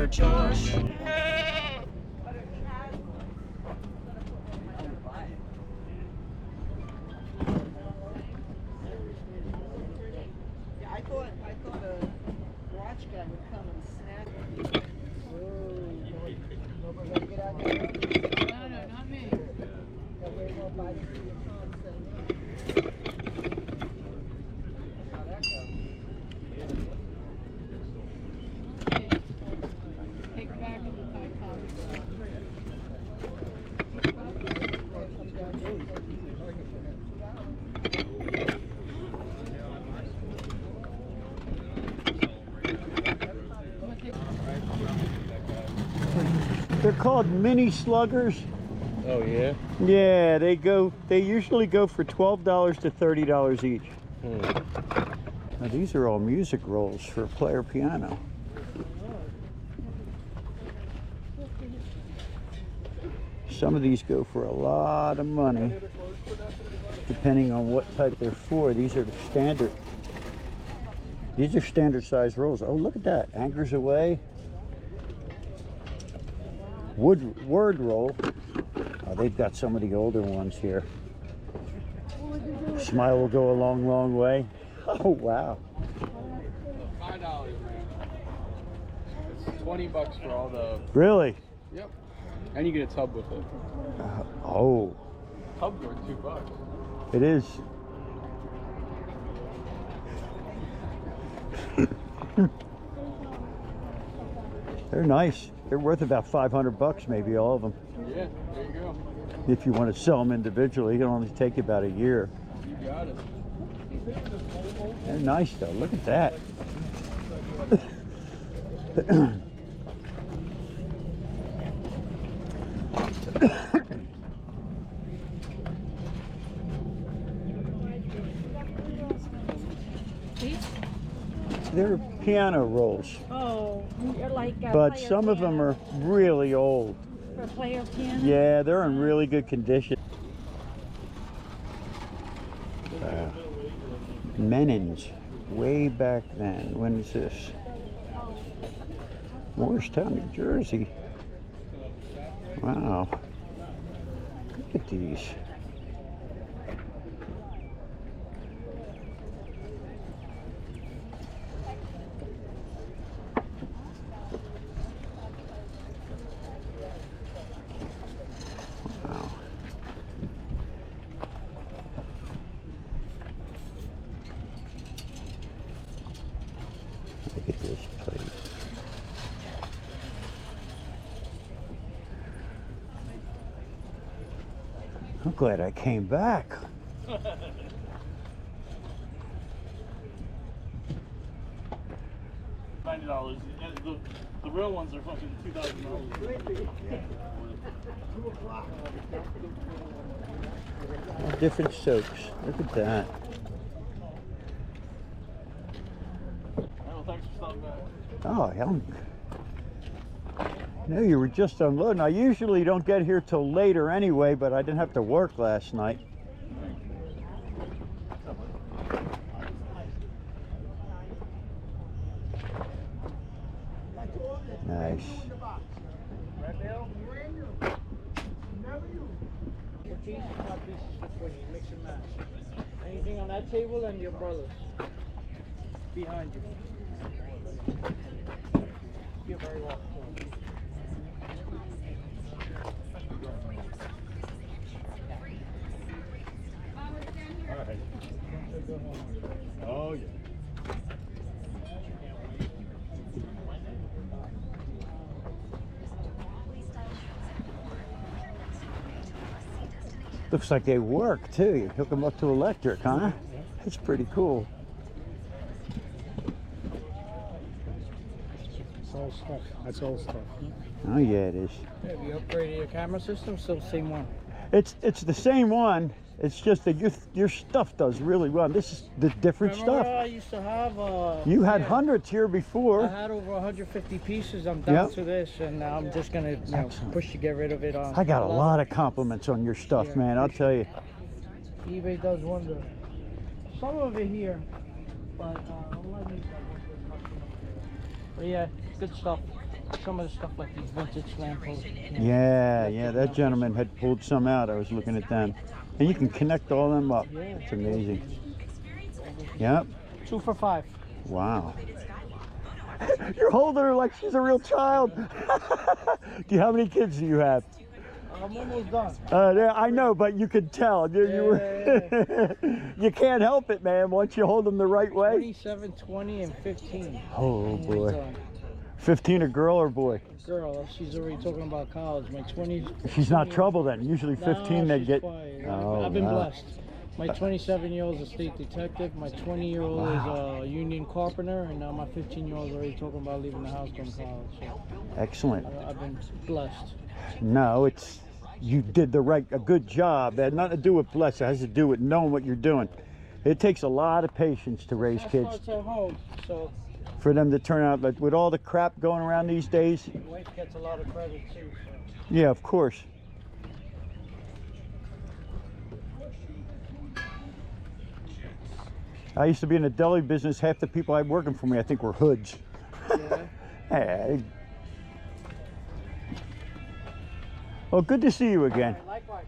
for Josh. I thought a watch guy would come and snag it. Nobody gonna get out there? No, not me. That way we'll buy you your phone. How that goes? Take back in the They're called mini sluggers. Oh yeah? Yeah, they usually go for $12 to $30 each. Now these are all music rolls for a player piano. Some of these go for a lot of money, depending on what type they're for. These are the standard. These are standard size rolls. Oh, look at that. Anchors away. Word roll. Oh, they've got some of the older ones here. Smile will go a long, long way. Oh, wow. $5, man. It's $20 for all the... Really? Yep. And you get a tub with it. Oh. Tub's worth $2. It is. They're nice. They're worth about $500 maybe, all of them. Yeah, there you go. If you want to sell them individually, it'll only take you about a year. You got it. They're nice though. Look at that. They're piano rolls. Oh, you're like but some of them are really old. For player piano? Yeah, they're in really good condition. Menins, way back then. When is this? Morristown, New Jersey. Wow. Look at these. Look at this plate. I'm glad I came back. $90. The real ones are fucking $2,000. Different soaks. Look at that. Well, thanks for stopping by. Oh, hell. No, you were just unloading. I usually don't get here till later anyway, but I didn't have to work last night. Nice. Anything on that table and your umbrellas behind you. You're very welcome. All right. Oh, yeah. Looks like they work too. You hook them up to electric, huh? That's pretty cool. It's all stuff. That's all stuff. Oh yeah, it is. Have you upgraded your camera system? Still the same one? It's the same one. It's just that your stuff does really well. This is the different Remember stuff. I used to have You had hundreds here I before. had over 150 pieces. I'm down to this, and now I'm just gonna push to get rid of it. I got a lot of compliments on your stuff, Yeah, man. I'll tell you. eBay does wonder. Some of it here, but let me. But yeah, good stuff. some of the stuff like these vintage lampposts. Yeah, yeah, that gentleman had pulled some out. I was looking at them. And you can connect all them up. Yeah. It's amazing. Yep. 2 for $5. Wow. You're holding her like she's a real child. How many kids do you have? I'm almost done. Yeah, I know, but you could tell. You can't help it, man, once you hold them the right way. 27, 20, and 15. Oh, I'm boy. done. 15 a girl or boy? Girl, she's already talking about college. My 20. She's not trouble then. Usually 15 they she's get. quiet. Oh, I've been wow. blessed. My 27-year-old is a state detective. My 20-year-old is a union carpenter, and now my 15-year-old is already talking about leaving the house going to college. So Excellent. I've been blessed. No, it's you did a good job. It had nothing to do with bless. It has to do with knowing what you're doing. It takes a lot of patience to raise That kids. starts at home, so For them to turn out like with all the crap going around these days. the wife gets a lot of credit too. So. Yeah, of course. I used to be in the deli business. Half the people I had working for me, I think, were hoods. Yeah. Hey. Well, good to see you again. Likewise.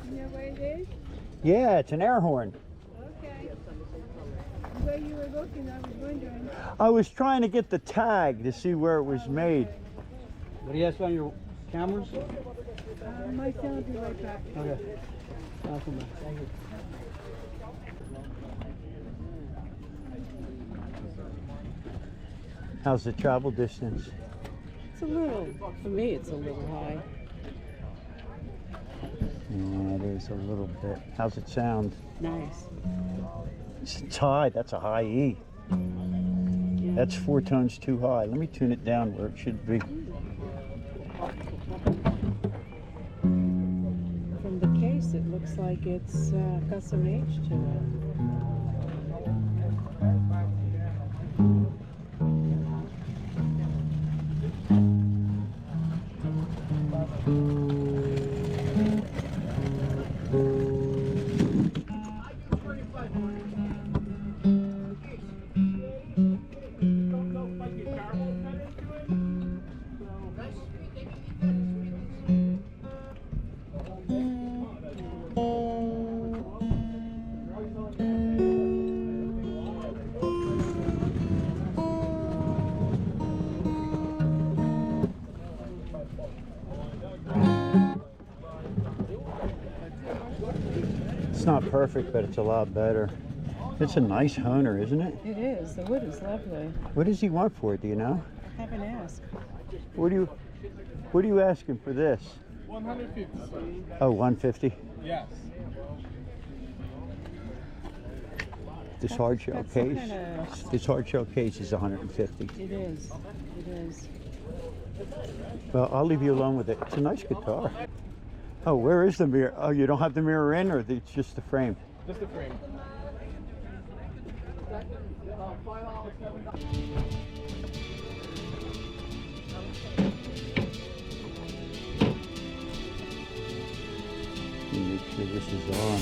You know where it is? Yeah, it's an air horn. Okay. Where you were looking, I was wondering. I was trying to get the tag to see where it was made. What do you have on your cameras? My son will be right back. Okay. I'll come back. Thank you. How's the travel distance? It's a little, for me, it's a little high. Yeah, it is a little bit. How's it sound? Nice. It's high. That's a high E. That's 4 tones too high. Let me tune it down where it should be. From the case, it looks like it's got some age to it. It's not perfect, but it's a lot better. It's a nice honer, isn't it? It is. The wood is lovely. What does he want for it? Do you know? I haven't asked. What are you asking for this? 150. Oh, 150. Yes. This hard shell That's some case. kinda- This hard shell case is 150. It is. It is. Well, I'll leave you alone with it. It's a nice guitar. Oh, where is the mirror? Oh, you don't have the mirror in, or it's just the frame? Just the frame. Make sure this is on.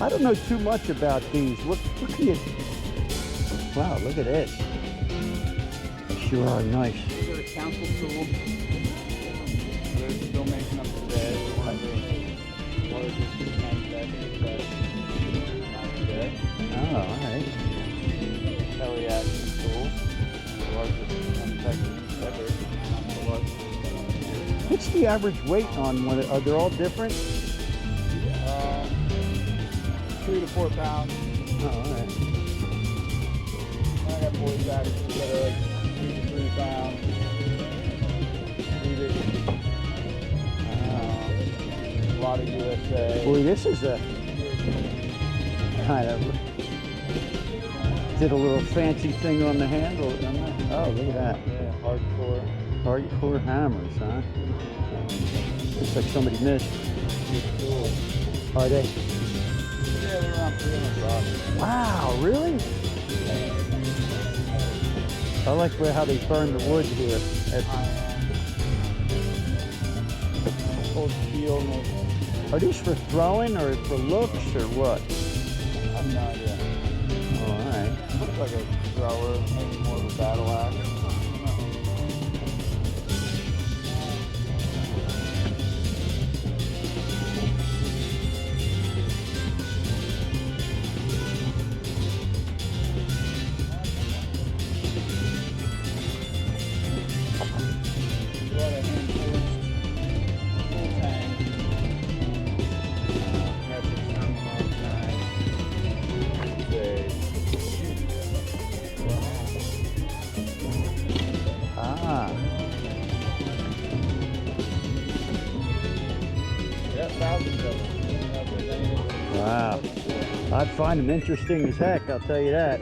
I don't know too much about these. What can you? Wow, look at this. They sure are nice. These are a council tool. They're still making them today. One of the largest manufacturers that today. Oh, all right. Elliott tool. The largest manufacturer ever. The largest. What's the average weight on one? Are they all different? 2 to 4 pounds. Oh, all right. I got boys that are like 2 to 3 pounds. A lot of USA. Boy, this is a kind of Did a little fancy thing on the handle. Oh, look at that. Yeah, hardcore. Hardcore hammers, huh? Looks like somebody missed. Good tool. Are they? Yeah, they're around 300 bucks. Wow, really? I like how they burn the wood here. Old steel. Are these for throwing or for looks or what? I have no idea. All right. Looks like a thrower, maybe more of a battle axe. Ah. Wow. I'd find them interesting as heck, I'll tell you that.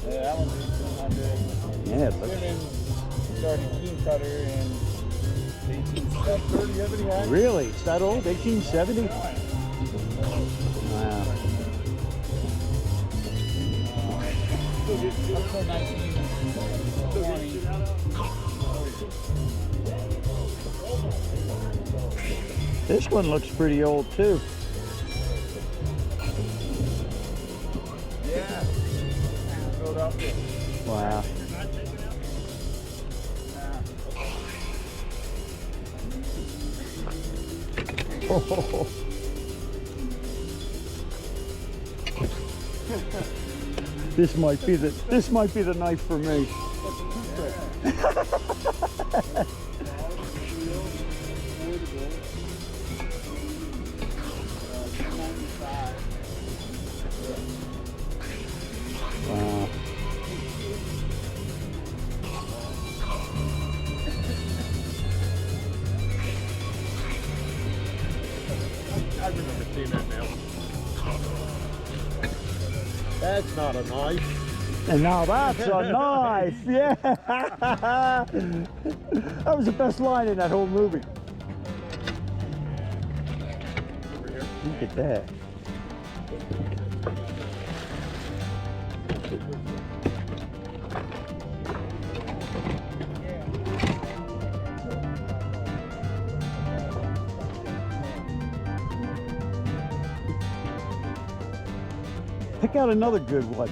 Yeah, that one's 1800. Yeah, but Women started keen cutter in 1870. You have any idea? really? It's that old? 1870? Wow. Up to 1920. This one looks pretty old too. Yeah. Philadelphia. Wow. Oh. This might be the knife for me. Wow. I remember seeing that now. That's not a knife. And now that's a knife, yeah! That was the best line in that whole movie. Look at that. Pick out another good one.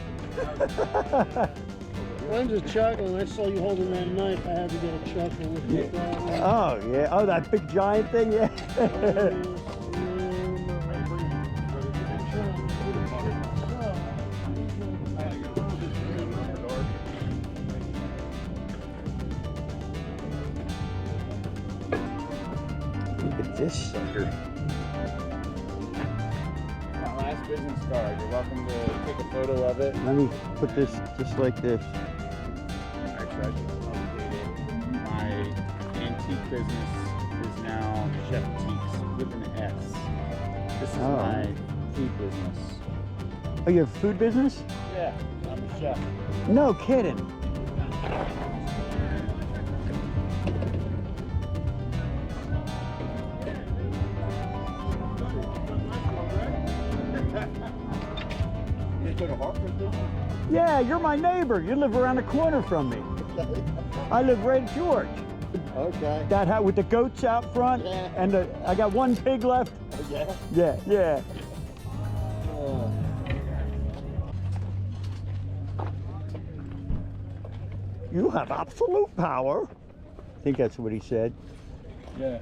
I'm just chuckling. I saw you holding that knife. I had to get a chuckle with you. Oh, yeah. Oh, that big giant thing, yeah. Look at this sucker. My last business card. You're welcome to take a photo of it. Let me put this just like this. Actually, I just updated it. My antique business is now Chef Teaks with an S. This is Oh. my food business. Oh, you have a food business? Yeah, I'm a chef. No kidding. Yeah, you're my neighbor. You live around the corner from me. I live right at George. Okay. That hat with the goats out front, Yeah. and I got one pig left. Yeah. Yeah, yeah. You have absolute power. I think that's what he said. Yeah.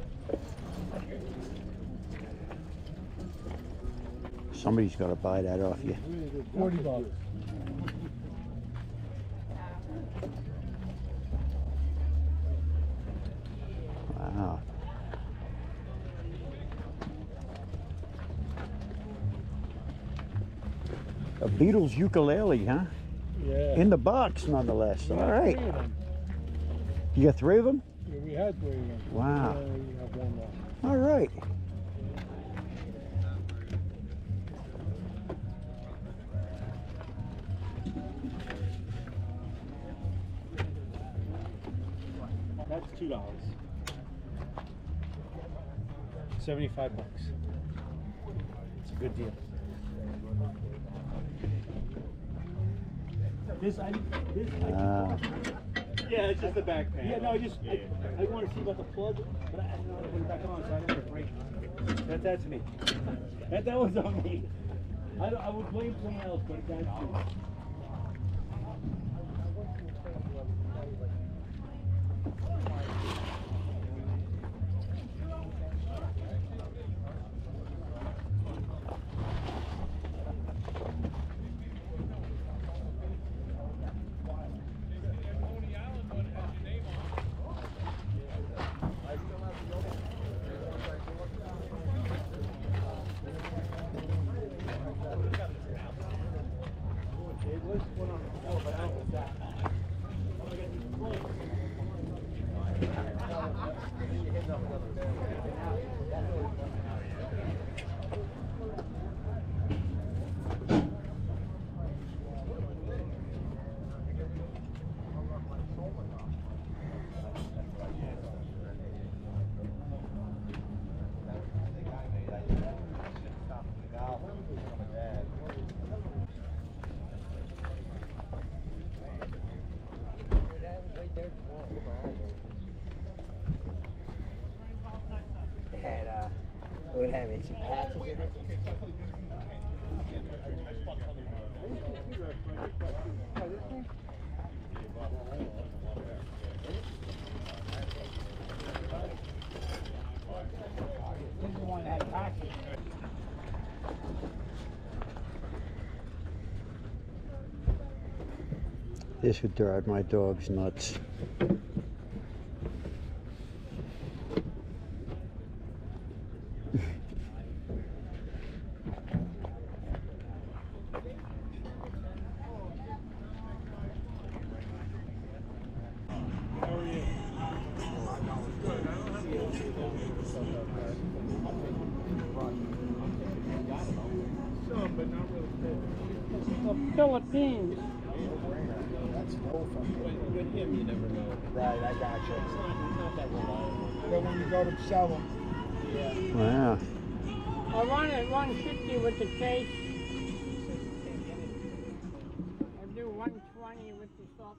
Somebody's got to buy that off you. $40. Wow. A Beatles ukulele, huh? Yeah. In the box, nonetheless. All right. Three of them. You got 3 of them? Yeah, we had 3 of them. Wow. Yeah, we have one more. All right. $2. 75 bucks. It's a good deal. Yeah, it's just the back panel. Yeah, no, I want to see about the plug, but I don't know how to put it back on, so I don't want to break it. That's me. That was on me. I would blame someone else, but that's me. Would have some patches in it. This is the one that had patches. This would drive my dogs nuts. Philippines. That's no fun. With him, you never know. Right, I gotcha. It's not that reliable. But when you go to sell them, yeah. Wow. I wanted 150 with the case. I do 120 with the salt.